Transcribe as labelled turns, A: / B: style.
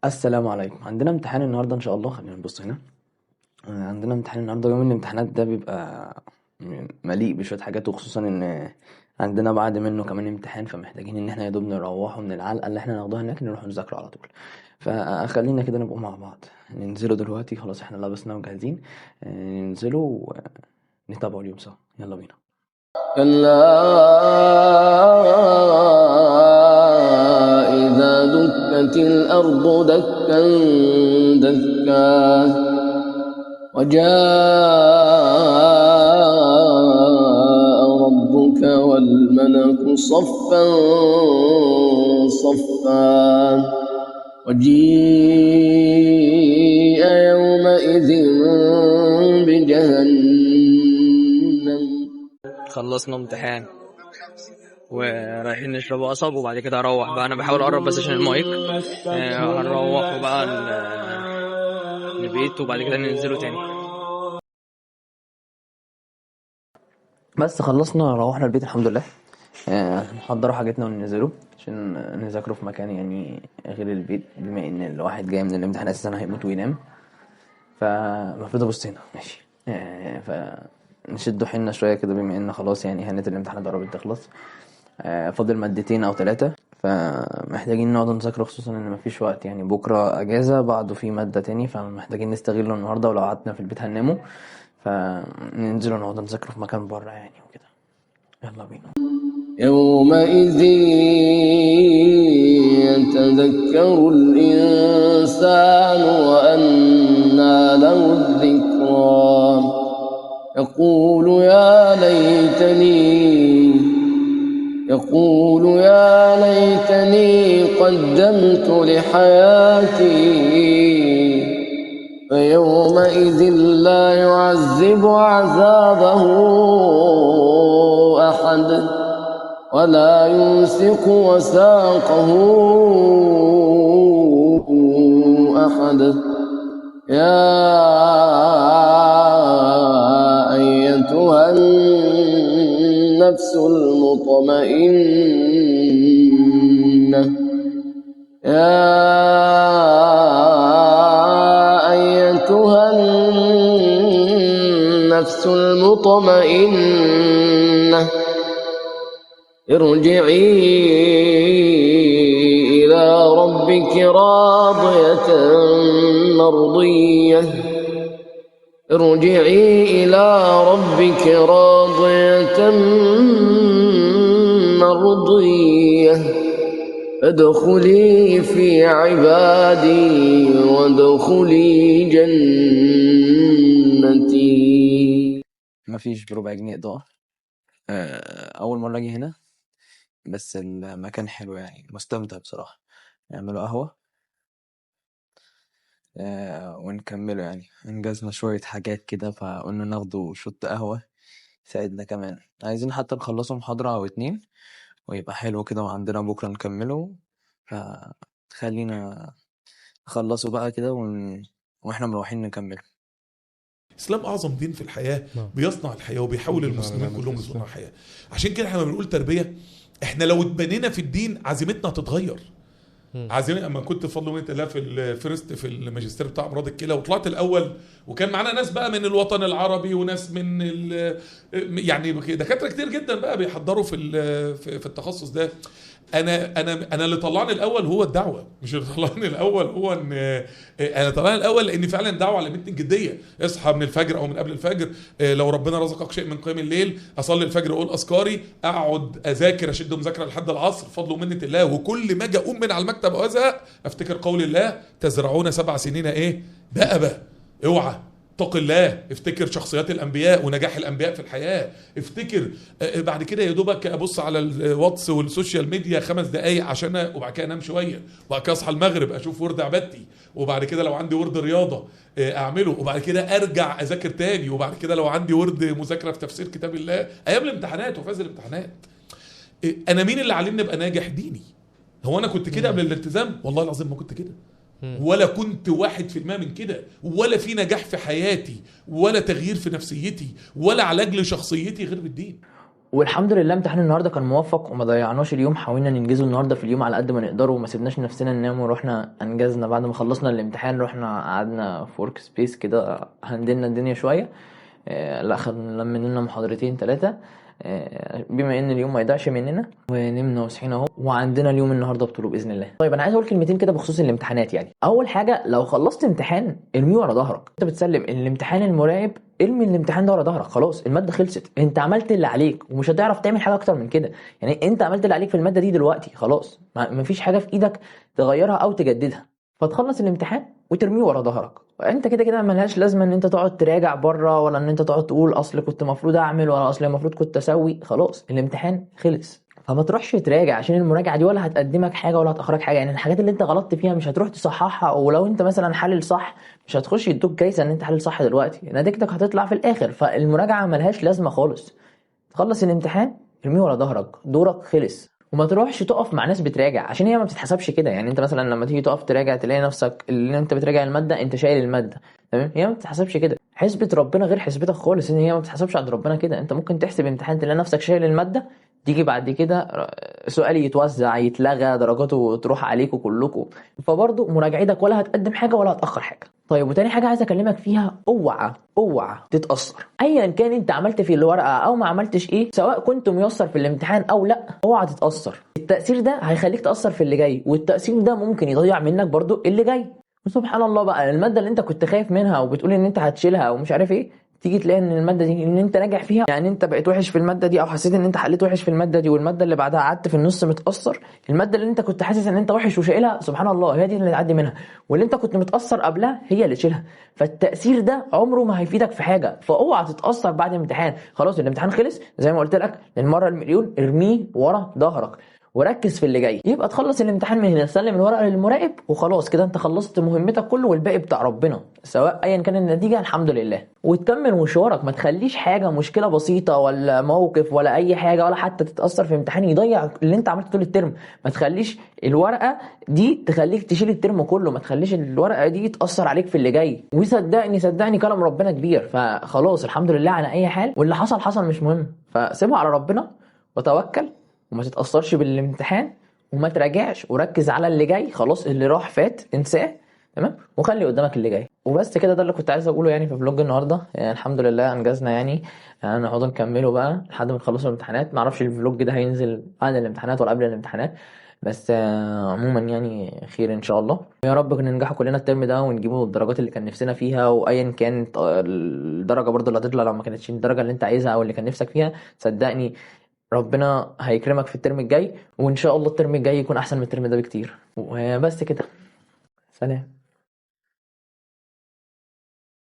A: السلام عليكم. عندنا امتحان النهارده ان شاء الله. خلينا نبص هنا. عندنا امتحان النهارده. يوم الامتحانات ده بيبقى مليء بشويه حاجات، وخصوصا ان عندنا بعد منه كمان امتحان، فمحتاجين ان احنا يا دوب نروحوا من العلقه اللي احنا ناخدوها هناك نروح نذاكره على طول. فخلينا كده نبقوا مع بعض، ننزلوا دلوقتي. خلاص احنا لبسنا وجاهزين. ننزلوا ونتابعوا اليوم سوا. يلا بينا.
B: كلا إذا دكت الأرض دكا دكا وجاء ربك والملك صفا صفا وجيء يومئذ بجهنم.
C: خلصنا امتحان ورايحين نشرب قصب، وبعد كده هروح بقى. انا بحاول اقرب بس عشان المايك. هنروح بقى البيت، وبعد كده ننزلوا تاني.
A: بس خلصنا روحنا البيت الحمد لله. نحضروا حاجتنا وننزلوا عشان نذاكروا في مكان يعني غير البيت، بما ان الواحد جاي من الامتحان اساسا هيموت وينام. فالمفروض ابص هنا ماشي. فنشدوا حيلنا شويه كده، بما ان خلاص يعني هانت الامتحانات قربت تخلص. فاضل مادتين او 3، فمحتاجين نقعد نذاكر، خصوصا ان مفيش وقت يعني. بكره اجازه، بعده في ماده تاني، فمحتاجين نستغله النهارده، ولو قعدنا في البيت هنناموا. فننزلوا نقعد نذاكروا في مكان بره يعني وكده. يلا بينا.
B: يومئذ يتذكر الإنسان وأنى له الذكرى يقول يا ليتني قدمت لحياتي فيومئذ لا يعذب عذابه أحد ولا يوثق وثاقه أحد. يا أيتها النفس المطمئنة ارجعي إلى ربك راضية مرضية ادخلي في عبادي وادخلي جنتي.
A: مفيش بربع جنيه إضاءة. أول مرة أجي هنا، بس المكان حلو يعني، مستمتع بصراحة. يعملوا قهوة ونكمله يعني. انجزنا شوية حاجات كده، فقلنا ناخده شوت قهوة يساعدنا كمان. عايزين حتى نخلصوا محاضرة أو 2 ويبقى حلو كده، وعندنا بكرة نكمله. فخلينا نخلصوا بقى كده واحنا مروحين نكمله.
D: الاسلام اعظم دين في الحياه، بيصنع الحياه وبيحول المسلمين كلهم لصناع الحياه. عشان كده احنا بنقول تربيه، احنا لو اتبنينا في الدين عزيمتنا هتتغير. عايزين اما كنت بفضل من الله في الفيرست في الماجستير بتاع امراض الكلى، وطلعت الاول، وكان معانا ناس بقى من الوطن العربي وناس من يعني دكاتره كتير جدا بقى بيحضروا في التخصص ده. انا اللي طلعني الاول هو الدعوه، مش اللي طلعني الاول هو ان انا طلعني الاول لان فعلا الدعوه علمتني الجديه. اصحى من الفجر او من قبل الفجر، لو ربنا رزقك شيء من قيام الليل، اصلي الفجر اقول اذكاري، اقعد اذاكر اشد مذاكره لحد العصر فضل ومنه الله. وكل ما اجي اقوم من على المكتب وازهق افتكر قول الله تزرعون 7 سنين ايه دأبه. اوعى اتق الله، افتكر شخصيات الانبياء ونجاح الانبياء في الحياه، افتكر بعد كده يا دوبك ابص على الواتس والسوشيال ميديا 5 دقايق عشان وبعد كده انام شويه، وبعد كده اصحى المغرب اشوف ورد عبادتي، وبعد كده لو عندي ورد رياضه اعمله، وبعد كده ارجع اذاكر تاني، وبعد كده لو عندي ورد مذاكره في تفسير كتاب الله ايام الامتحانات وفاز الامتحانات. انا مين اللي علمني ابقى ناجح؟ ديني. هو انا كنت كده قبل الالتزام؟ والله العظيم ما كنت كده، ولا كنت 1% من كده، ولا في نجاح في حياتي، ولا تغيير في نفسيتي، ولا علاج لشخصيتي غير بالدين.
A: والحمد لله امتحان النهارده كان موفق وما ضيعناش اليوم، حاولنا ننجزه النهارده في اليوم على قد ما نقدر وما سيبناش نفسنا ننام، ورحنا انجزنا بعد ما خلصنا الامتحان. رحنا قعدنا في ورك سبيس كده، هندلنا الدنيا شويه. لا خدنا لنا محاضرتين 3 بما ان اليوم ما يضيعش مننا، ونمنا وصحينا اهو، وعندنا اليوم النهارده بطوله باذن الله. طيب انا عايز اقول كلمتين كده بخصوص الامتحانات. يعني اول حاجه، لو خلصت امتحان ارميه ورا ظهرك. انت بتسلم الامتحان المراقب، ارمي الامتحان ده ورا ظهرك، خلاص الماده خلصت، انت عملت اللي عليك ومش هتعرف تعمل حاجه اكتر من كده. يعني انت عملت اللي عليك في الماده دي دلوقتي، خلاص مفيش حاجه في ايدك تغيرها او تجددها، فتخلص الامتحان وترميه ورا ظهرك. انت كده كده ملهاش لازمه ان انت تقعد تراجع بره، ولا ان انت تقعد تقول اصل كنت المفروض اعمل، ولا اصل المفروض كنت اسوي. خلاص الامتحان خلص، فما تروحش تراجع، عشان المراجعه دي ولا هتقدمك حاجه ولا هتاخرك حاجه. يعني الحاجات اللي انت غلطت فيها مش هتروح تصححها، ولو انت مثلا حلل صح مش هتخش يدوك جايزه ان انت حلل صح دلوقتي، نتيجتك هتطلع في الاخر. فالمراجعه ملهاش لازمه خالص. تخلص الامتحان ارميه ورا ظهرك، دورك خلص. وما تروحش تقف مع ناس بتراجع، عشان هي ما بتتحسبش كده. يعني انت مثلا لما تيجي تقف تراجع تلاقي نفسك اللي انت بتراجع الماده انت شايل الماده، تمام؟ هي ما بتتحسبش كده. حسبة ربنا غير حسبتك خالص، ان هي ما بتتحسبش عند ربنا كده. انت ممكن تحسب امتحان تلاقي نفسك شايل الماده، تيجي بعد كده سؤال يتوزع يتلغى درجاته تروح عليكم كلكم، فبرضه مراجعتك ولا هتقدم حاجه ولا هتاخر حاجه. طيب وتاني حاجه عايز اكلمك فيها، اوعى تتاثر ايا كان انت عملت في الورقه او ما عملتش ايه، سواء كنت ميسر في الامتحان او لا، اوعى تتاثر. التاثير ده هيخليك تاثر في اللي جاي، والتاثير ده ممكن يضيع منك برضو اللي جاي. وسبحان الله بقى، الماده اللي انت كنت خايف منها وبتقول ان انت هتشيلها ومش عارف ايه، تيجي تلاقي ان الماده دي ان انت ناجح فيها. يعني انت بقيت وحش في الماده دي، او حسيت ان انت حليت وحش في الماده دي، والماده اللي بعدها قعدت في النص متاثر، الماده اللي انت كنت حاسس ان انت وحش وشايلها، سبحان الله هي دي اللي تعدي منها، واللي انت كنت متاثر قبلها هي اللي تشيلها. فالتاثير ده عمره ما هيفيدك في حاجه، فاوعى تتاثر بعد الامتحان. خلاص الامتحان خلص زي ما قلت لك للمره المليون، ارميه ورا ظهرك وركز في اللي جاي. يبقى تخلص الامتحان من هنا، سلم الورقه للمراقب وخلاص كده انت خلصت مهمتك كله، والباقي بتاع ربنا، سواء ايا كان النتيجه الحمد لله. وتكمل مشوارك، ما تخليش حاجه مشكله بسيطه ولا موقف ولا اي حاجه، ولا حتى تتاثر في امتحان يضيع اللي انت عملته طول الترم. ما تخليش الورقه دي تخليك تشيل الترم كله، ما تخليش الورقه دي تاثر عليك في اللي جاي. وصدقني كلام ربنا كبير، فخلاص الحمد لله على اي حال، واللي حصل حصل مش مهم، فسيبها على ربنا وتوكل، وما تتأثرش بالامتحان، وما تراجعش، وركز على اللي جاي. خلاص اللي راح فات انساه، تمام؟ وخلي قدامك اللي جاي. وبس كده، ده اللي كنت عايز اقوله يعني في فلوج النهارده. يعني الحمد لله انجزنا يعني هنقعد نكمله بقى لحد ما نخلص الامتحانات. ما اعرفش الفلوج ده هينزل بعد الامتحانات ولا قبل الامتحانات، بس عموما يعني خير ان شاء الله. يا رب ننجحوا كلنا الترم ده ونجيبوا الدرجات اللي كان نفسنا فيها، وايا كانت الدرجه برضو اللي هتطلع، لو ما كانتش الدرجه اللي انت عايزها او اللي كان نفسك فيها، صدقني ربنا هيكرمك في الترم الجاي، وان شاء الله الترم الجاي يكون احسن من الترم ده بكتير. وبس كده، سلام.